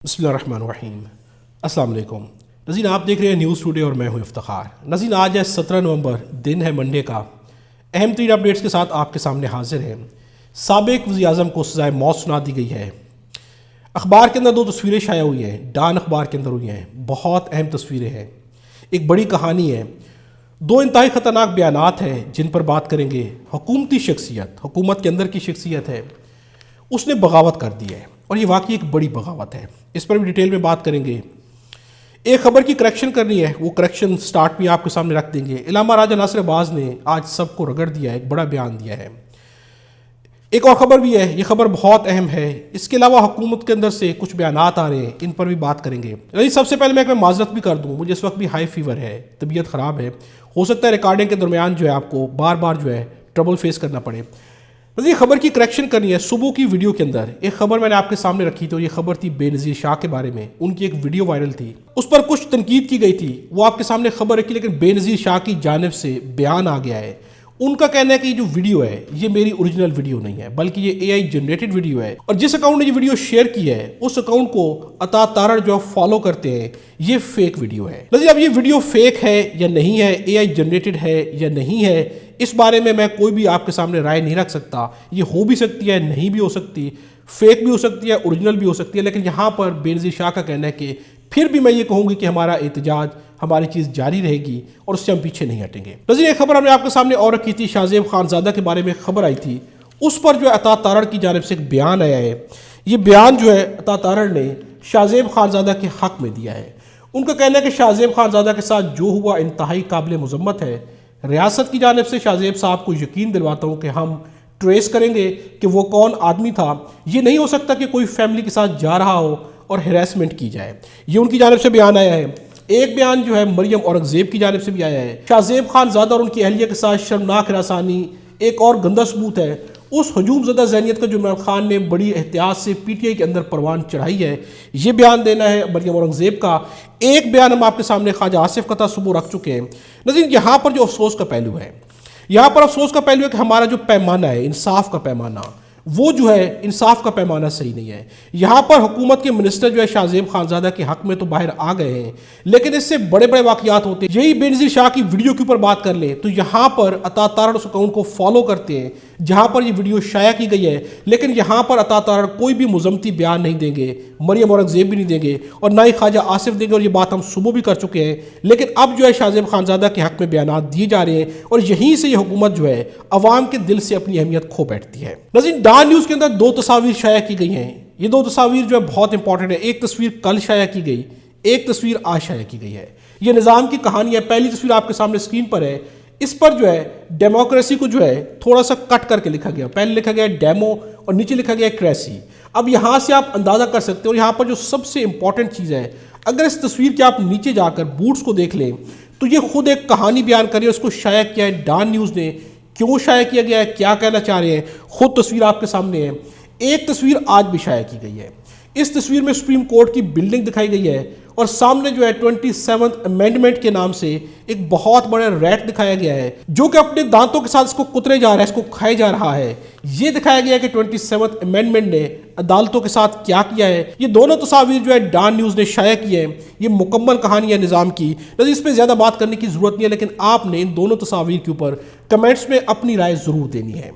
بسم اللہ الرحمن الرحیم۔ السلام علیکم ناظرین، آپ دیکھ رہے ہیں نیوز ٹوڈے اور میں ہوں افتخار۔ ناظرین، آج ہے 17 نومبر، دن ہے منڈے کا۔ اہم ترین اپڈیٹس کے ساتھ آپ کے سامنے حاضر ہیں۔ سابق وزیر اعظم کو سزائے موت سنا دی گئی ہے۔ اخبار کے اندر دو تصویریں شائع ہوئی ہیں، ڈان اخبار کے اندر ہوئی ہیں، بہت اہم تصویریں ہیں، ایک بڑی کہانی ہے، دو انتہائی خطرناک بیانات ہیں جن پر بات کریں گے۔ حکومتی شخصیت، حکومت کے اندر کی شخصیت ہے، اس نے بغاوت کر دی ہے اور یہ واقعی ایک بڑی بغاوت ہے، اس پر بھی ڈیٹیل میں بات کریں گے۔ ایک خبر کی کریکشن کرنی ہے، وہ کریکشن سٹارٹ بھی آپ کے سامنے رکھ دیں گے۔ علامہ راجہ ناصر عباس نے آج سب کو رگڑ دیا ہے، ایک بڑا بیان دیا ہے۔ ایک اور خبر بھی ہے، یہ خبر بہت اہم ہے۔ اس کے علاوہ حکومت کے اندر سے کچھ بیانات آ رہے ہیں، ان پر بھی بات کریں گے۔ سب سے پہلے میں معذرت بھی کر دوں، مجھے اس وقت بھی ہائی فیور ہے، طبیعت خراب ہے، ہو سکتا ہے ریکارڈنگ کے درمیان جو ہے آپ کو بار بار جو ہے ٹربل فیس کرنا پڑے۔ یہ خبر کی کریکشن کرنی ہے۔ صبح کی ویڈیو کے اندر ایک خبر میں نے آپ کے سامنے رکھی تھی اور یہ خبر تھی بے نظیر شاہ کے بارے میں۔ ان کی ایک ویڈیو وائرل تھی، اس پر کچھ تنقید کی گئی تھی، وہ آپ کے سامنے خبر رکھی، لیکن بے نظیر شاہ کی جانب سے بیان آ گیا ہے۔ ان کا کہنا ہے کہ یہ جو ویڈیو ہے یہ میری اوریجنل ویڈیو نہیں ہے، بلکہ یہ اے آئی جنریٹڈ ویڈیو ہے، اور جس اکاؤنٹ نے یہ ویڈیو شیئر کی ہے اس اکاؤنٹ کو عطا تارڑ جو فالو کرتے ہیں، یہ فیک ویڈیو ہے۔ لیکن اب یہ ویڈیو فیک ہے یا نہیں ہے، اے آئی جنریٹڈ ہے یا نہیں ہے، اس بارے میں کوئی بھی آپ کے سامنے رائے نہیں رکھ سکتا۔ یہ ہو بھی سکتی ہے، نہیں بھی ہو سکتی، فیک بھی ہو سکتی ہے، اوریجنل بھی ہو سکتی ہے، لیکن یہاں پر بے نظیر شاہ کا کہنا ہے کہ پھر بھی میں یہ کہوں گی کہ ہمارا احتجاج، ہماری چیز جاری رہے گی اور اس سے ہم پیچھے نہیں ہٹیں گے۔ ناظرین، ایک خبر ہم نے آپ کے سامنے اور رکھی تھی، شاہ زیب خانزادہ کے بارے میں خبر آئی تھی، اس پر جو ہے عطا تارڑ کی جانب سے ایک بیان آیا ہے۔ یہ بیان جو ہے عطا تارڑ نے شاہ زیب خانزادہ کے حق میں دیا ہے۔ ان کا کہنا ہے کہ شاہ زیب خانزادہ کے ساتھ جو ہوا انتہائی قابل مذمت ہے۔ ریاست کی جانب سے شاہ زیب صاحب کو یقین دلواتا ہوں کہ ہم ٹریس کریں گے کہ وہ کون آدمی تھا۔ یہ نہیں ہو سکتا کہ کوئی فیملی کے ساتھ جا رہا ہو اور ہیراسمنٹ کی جائے۔ یہ ان کی جانب سے بیان آیا ہے۔ ایک بیان جو ہے مریم اورنگزیب کی جانب سے بھی آیا ہے۔ شاہ زیب خانزادہ اور ان کی اہلیہ کے ساتھ شرمناک ہراسانی ایک اور گندا ثبوت ہے اس ہجوم زدہ ذہنیت کا جو عمران خان نے بڑی احتیاط سے پی ٹی آئی کے اندر پروان چڑھائی ہے۔ یہ بیان دینا ہے مریم اورنگزیب کا۔ ایک بیان ہم آپ کے سامنے خواجہ آصف کا تھا، صبح رکھ چکے ہیں۔ ناظرین، یہاں پر جو افسوس کا پہلو ہے، یہاں پر افسوس کا پہلو ہے کہ ہمارا جو پیمانہ ہے، انصاف کا پیمانہ، وہ جو ہے انصاف کا پیمانہ صحیح نہیں ہے۔ یہاں پر حکومت کے منسٹر جو ہے شاہ زیب خانزادہ کے حق میں تو باہر آ گئے ہیں، لیکن اس سے بڑے بڑے واقعات ہوتے ہیں۔ یہی بے نظیر شاہ کی ویڈیو کے اوپر بات کر لیں تو یہاں پر عطا تارڑ اس اکاؤنٹ کو فالو کرتے ہیں جہاں پر یہ ویڈیو شائع کی گئی ہے، لیکن یہاں پر عطا تارڑ کوئی بھی مذمتی بیان نہیں دیں گے، مریم اورنگزیب بھی نہیں دیں گے اور نہ ہی خواجہ آصف دیں گے، اور یہ بات ہم صبح بھی کر چکے ہیں۔ لیکن اب جو ہے شاہ زیب خانزادہ کے حق میں بیانات دیے جا رہے ہیں اور یہیں سے یہ حکومت جو ہے عوام کے دل سے اپنی اہمیت کھو بیٹھتی ہے۔ ناظرین، ڈان نیوز کے اندر دو تصاویر شائع کی گئی ہیں، یہ دو تصاویر جو ہے بہت امپورٹنٹ ہے۔ ایک تصویر کل شائع کی گئی، ایک تصویر آج شائع کی گئی ہے۔ یہ نظام کی کہانی ہے۔ پہلی تصویر آپ کے سامنے اسکرین پر ہے، اس پر جو ہے ڈیموکریسی کو جو ہے تھوڑا سا کٹ کر کے لکھا گیا، پہلے لکھا گیا ڈیمو اور نیچے لکھا گیا کریسی۔ اب یہاں سے آپ اندازہ کر سکتے ہیں، اور یہاں پر جو سب سے امپورٹنٹ چیز ہے، اگر اس تصویر کے آپ نیچے جا کر بوٹس کو دیکھ لیں تو یہ خود ایک کہانی بیان کر رہی ہے، اس کو شائع کیا ہے ڈان نیوز نے۔ کیوں شائع کیا گیا ہے، کیا کہنا چاہ رہے ہیں، خود تصویر آپ کے سامنے ہے۔ ایک تصویر آج بھی شائع کی گئی ہے، اس تصویر میں سپریم کورٹ کی بلڈنگ دکھائی گئی ہے اور سامنے جو ہے 27th امینڈمنٹ کے نام سے ایک بہت بڑا ریٹ دکھایا گیا ہے جو کہ اپنے دانتوں کے ساتھ اس کو کترے جا رہا ہے، اس کو کھائے جا رہا ہے۔ یہ دکھایا گیا ہے کہ 27th امینڈمنٹ نے عدالتوں کے ساتھ کیا کیا ہے۔ یہ دونوں تصاویر جو ہے ڈان نیوز نے شائع کی ہے، یہ مکمل کہانی ہے نظام کی۔ اس پہ زیادہ بات کرنے کی ضرورت نہیں ہے، لیکن آپ نے ان دونوں تصاویر کے اوپر کمنٹس میں اپنی رائے ضرور دینی ہے۔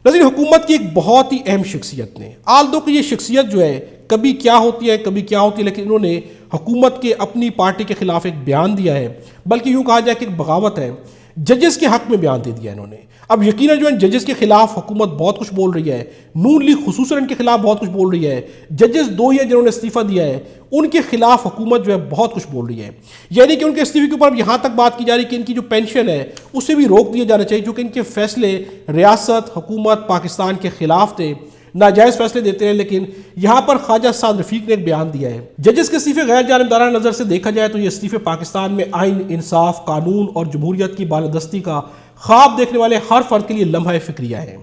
ناظرین، حکومت کی ایک بہت ہی اہم شخصیت نے، آلدو کی یہ شخصیت جو ہے کبھی کیا ہوتی ہے کبھی کیا ہوتی ہے، لیکن انہوں نے حکومت کے اپنی پارٹی کے خلاف ایک بیان دیا ہے، بلکہ یوں کہا جائے کہ ایک بغاوت ہے، ججز کے حق میں بیان دے دیا انہوں نے۔ اب یقیناً جو ہے ججز کے خلاف حکومت بہت کچھ بول رہی ہے، نون لیگ خصوصاً ان کے خلاف بہت کچھ بول رہی ہے۔ ججز دو ہی ہیں جنہوں نے استعفیٰ دیا ہے، ان کے خلاف حکومت جو ہے بہت کچھ بول رہی ہے، یعنی کہ ان کے استعفے کے اوپر اب یہاں تک بات کی جا رہی ہے کہ ان کی جو پینشن ہے اسے بھی روک دیا جانا چاہیے، کیونکہ ان کے فیصلے ریاست حکومت پاکستان کے خلاف تھے، ناجائز فیصلے دیتے ہیں۔ لیکن یہاں پر خواجہ سعد رفیق نے ایک بیان دیا ہے، ججز کے استعفے غیر جانبدارانہ نظر سے دیکھا جائے تو یہ استعفے پاکستان میں آئین، انصاف، قانون اور جمہوریت کی بالادستی کا خواب دیکھنے والے ہر فرد کے لیے لمحہ فکریہ ہے۔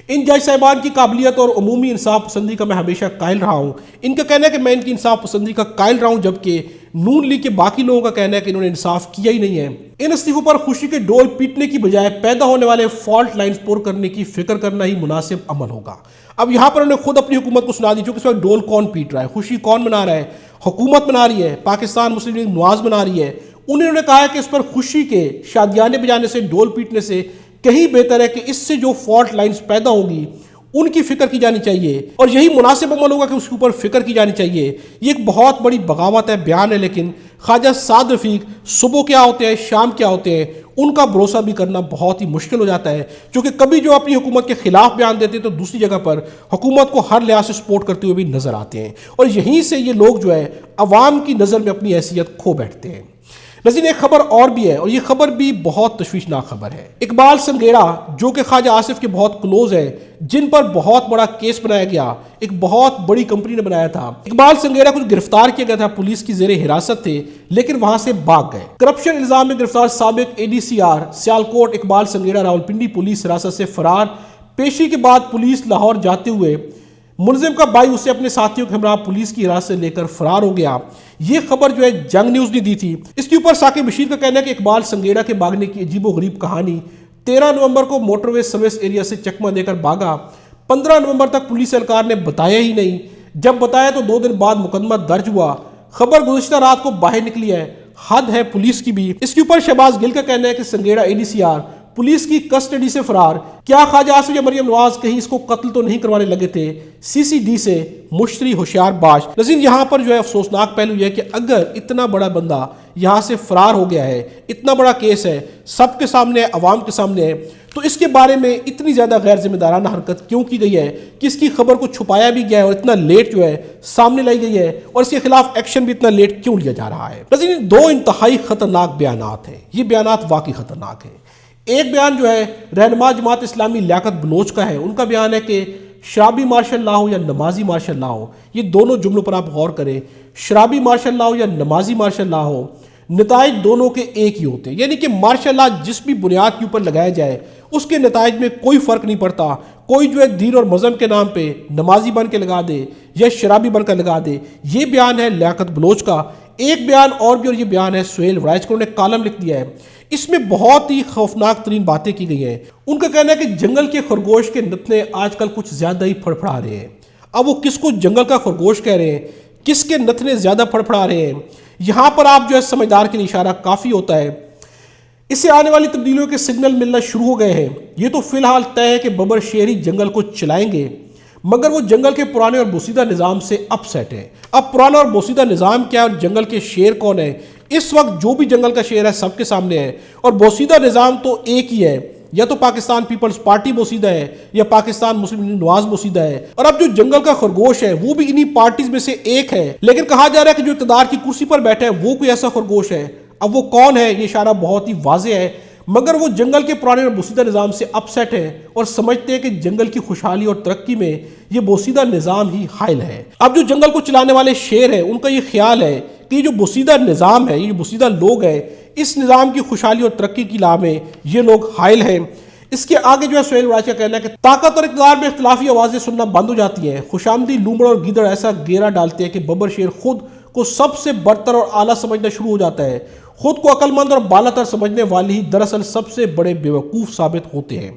ان جج صاحبان کی قابلیت اور عمومی انصاف پسندی کا میں ہمیشہ قائل رہا ہوں. ان کا کہنا ہے کہ میں ان کی انصاف پسندی کا قائل رہا ہوں، جبکہ نون لیگ کے باقی لوگوں کا کہنا ہے کہ انہوں نے انصاف کیا ہی نہیں ہے. ان استعفوں پر خوشی کے ڈول پیٹنے کی بجائے پیدا ہونے والے فالٹ لائنز پور کرنے کی فکر کرنا ہی مناسب عمل ہوگا. اب یہاں پر انہوں نے خود اپنی حکومت کو سنا دی چونکہ اس وقت ڈول کون پیٹ رہا ہے، خوشی کون منا رہا ہے، حکومت منا رہی ہے، پاکستان مسلم لیگ نواز منا رہی ہے. انہوں نے کہا ہے کہ اس پر خوشی کے شادیانے بجانے سے، ڈول پیٹنے سے کہیں بہتر ہے کہ اس سے جو فالٹ لائنز پیدا ہوگی ان کی فکر کی جانی چاہیے، اور یہی مناسب عمل ہوگا کہ اس کے اوپر فکر کی جانی چاہیے. یہ ایک بہت بڑی بغاوت ہے، بیان ہے، لیکن خواجہ سعد رفیق صبح کیا ہوتے ہیں، شام کیا ہوتے ہیں، ان کا بھروسہ بھی کرنا بہت ہی مشکل ہو جاتا ہے، کیونکہ کبھی جو اپنی حکومت کے خلاف بیان دیتے ہیں تو دوسری جگہ پر حکومت کو ہر لحاظ سے سپورٹ کرتے ہوئے بھی نظر آتے ہیں، اور یہیں سے یہ لوگ جو ہے عوام کی نظر میں اپنی حیثیت کھو بیٹھتے ہیں. ناظرین، ایک خبر اور بھی ہے، اور یہ خبر بھی بہت تشویشناک خبر ہے. اقبال سنگیڑا جو کہ خواجہ آصف کے بہت کلوز ہے، جن پر بہت بڑا کیس بنایا گیا، ایک بہت بڑی کمپنی نے بنایا تھا. اقبال سنگیڑا کو گرفتار کیا گیا تھا، پولیس کی زیر حراست تھے، لیکن وہاں سے بھاگ گئے. کرپشن الزام میں گرفتار سابق ADCR سیالکوٹ اقبال سنگیڑا راولپنڈی پولیس حراست سے فرار. پیشی کے بعد پولیس لاہور جاتے ہوئے ملزم کا بھائی اسے اپنے ساتھیوں کے ہمراہ پولیس کی حراست سے لے کر فرار ہو گیا. یہ خبر جو ہے جنگ نیوز نے دی تھی. اس کے اوپر ثاقب بشیر کا کہنا ہے کہ اقبال سنگیڑا کے بھاگنے کی عجیب و غریب کہانی. 13 نومبر کو موٹر وے سروس ایریا سے چکمہ دے کر بھاگا. 15 نومبر تک پولیس اہلکار نے بتایا ہی نہیں. جب بتایا تو 2 دن بعد مقدمہ درج ہوا. خبر گزشتہ رات کو باہر نکلی ہے. حد ہے پولیس کی بھی. اس کے اوپر شہباز گل کا کہنا ہے کہ سنگیڑا ADCR پولیس کی کسٹڈی سے فرار. کیا خواجہ آصف یا مریم نواز کہیں اس کو قتل تو نہیں کروانے لگے تھے؟ CCD سے مشتری ہوشیار باش. ناظرین، یہاں پر جو ہے افسوسناک پہلو یہ ہے کہ اگر اتنا بڑا بندہ یہاں سے فرار ہو گیا ہے، اتنا بڑا کیس ہے، سب کے سامنے، عوام کے سامنے ہے، تو اس کے بارے میں اتنی زیادہ غیر ذمہ دارانہ حرکت کیوں کی گئی ہے کہ اس کی خبر کو چھپایا بھی گیا ہے اور اتنا لیٹ جو ہے سامنے لائی گئی ہے، اور اس کے خلاف ایکشن بھی اتنا لیٹ کیوں لیا جا رہا ہے؟ ناظرین، 2 انتہائی خطرناک بیانات ہیں. یہ بیانات واقعی خطرناک ہیں. ایک بیان جو ہے رہنما جماعت اسلامی لیاقت بلوچ کا ہے. ان کا بیان ہے کہ شرابی مارشل لا ہو یا نمازی مارشل لا ہو، یہ دونوں جملوں پر آپ غور کریں، شرابی مارشل لا ہو یا نمازی مارشل لا ہو، نتائج دونوں کے ایک ہی ہوتے ہیں. یعنی کہ مارشل لا جس بھی بنیاد کے اوپر لگایا جائے اس کے نتائج میں کوئی فرق نہیں پڑتا. کوئی جو ہے دین اور مذہب کے نام پہ نمازی بن کے لگا دے یا شرابی بن کر لگا دے. یہ بیان ہے لیاقت بلوچ کا. ایک بیان اور بھی، اور یہ بیان ہے سہیل وڑائچ کا. انہوں نے کالم لکھ دیا ہے، اس میں بہت ہی خوفناک ترین باتیں کی گئی ہیں. ان کا کہنا ہے کہ جنگل کے خرگوش کے نتنے آج کل کچھ زیادہ ہی پھڑپڑا رہے ہیں. اب وہ کس کو جنگل کا خرگوش کہہ رہے ہیں، کس کے نتنے زیادہ پھڑپڑا رہے ہیں، یہاں پر آپ جو ہے سمجھدار کے لیے اشارہ کافی ہوتا ہے. اس سے آنے والی تبدیلیوں کے سگنل ملنا شروع ہو گئے ہیں. یہ تو فی الحال طے ہے کہ ببر شیری جنگل کو چلائیں گے، مگر وہ جنگل کے پرانے اور بوسیدہ نظام سے اپ سیٹ ہے. اب پرانا اور بوسیدہ نظام کیا ہے اور جنگل کے شیر کون ہے؟ اس وقت جو بھی جنگل کا شیر ہے سب کے سامنے ہے، اور بوسیدہ نظام تو ایک ہی ہے، یا تو پاکستان پیپلز پارٹی بوسیدہ ہے یا پاکستان مسلم لیگ نواز بوسیدہ ہے. اور اب جو جنگل کا خرگوش ہے وہ بھی انہی پارٹیز میں سے ایک ہے، لیکن کہا جا رہا ہے کہ جو اقتدار کی کرسی پر بیٹھا ہے وہ کوئی ایسا خرگوش ہے. اب وہ کون ہے یہ اشارہ بہت ہی واضح ہے، مگر وہ جنگل کے پرانے اور بوسیدہ نظام سے اپ سیٹ ہے اور سمجھتے ہیں کہ جنگل کی خوشحالی اور ترقی میں یہ بوسیدہ نظام ہی حائل ہے. اب جو جنگل کو چلانے والے شیر ہیں ان کا یہ خیال ہے کہ یہ جو بوسیدہ نظام ہے، یہ جو بوسیدہ لوگ ہیں، اس نظام کی خوشحالی اور ترقی کی لاء میں یہ لوگ حائل ہیں. اس کے آگے جو ہے سہیل وڑائچ کا کہنا ہے کہ طاقت اور اقتدار میں اختلافی آوازیں سننا بند ہو جاتی ہیں. خوشامدی لومڑ اور گیدڑ ایسا گیرا ڈالتے ہیں کہ ببر شیر خود کو سب سے برتر اور اعلیٰ سمجھنا شروع ہو جاتا ہے. خود کو عقل مند اور بالا تر سمجھنے والے ہی دراصل سب سے بڑے بیوقوف ثابت ہوتے ہیں.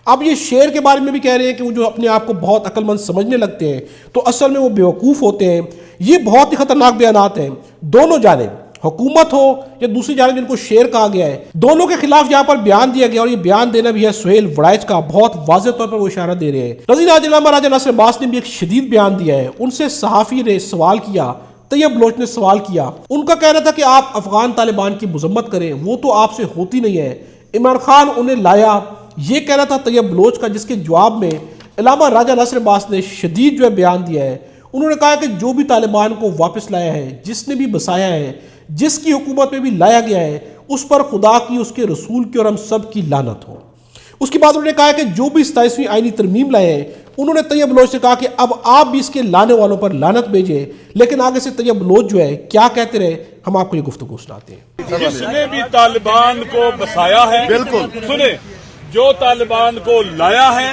اب یہ شیر کے بارے میں بھی کہہ رہے ہیں کہ وہ جو اپنے آپ کو بہت عقل مند سمجھنے لگتے ہیں تو اصل میں وہ بیوقوف ہوتے ہیں. یہ بہت ہی خطرناک بیانات ہیں. دونوں جانب حکومت ہو یا دوسری جانب جن کو شیر کہا گیا ہے، دونوں کے خلاف یہاں پر بیان دیا گیا، اور یہ بیان دینا بھی ہے سہیل وڑائچ کا. بہت واضح طور پر وہ اشارہ دے رہے ہیں. ناظرین، آج علامہ راجہ ناصر عباس نے بھی ایک شدید بیان دیا ہے. ان سے صحافی نے سوال کیا، طیب بلوچ نے سوال کیا. ان کا کہنا تھا کہ آپ افغان طالبان کی مذمت کریں، وہ تو آپ سے ہوتی نہیں ہے. عمران خان انہیں لایا، یہ کہنا تھا طیب بلوچ کا، جس کے جواب میں علامہ راجہ ناصر عباس نے شدید جو ہے بیان دیا ہے. انہوں نے کہا کہ جو بھی طالبان کو واپس لایا ہے، جس نے بھی بسایا ہے، جس کی حکومت میں بھی لایا گیا ہے، اس پر خدا کی، اس کے رسول کی اور ہم سب کی لعنت ہو. اس کے بعد انہوں نے کہا کہ جو بھی 27ویں آئینی ترمیم لائے ہیں، انہوں نے طیب بلوچ سے کہا کہ اب آپ بھی اس کے لانے والوں پر لعنت بھیجیں. لیکن آگے سے طیب بلوچ جو ہے کیا کہتے رہے، ہم آپ کو یہ گفتگو سناتے ہیں. جس نے بھی طالبان کو بسایا ہے، بالکل سنیں، جو طالبان کو لایا ہے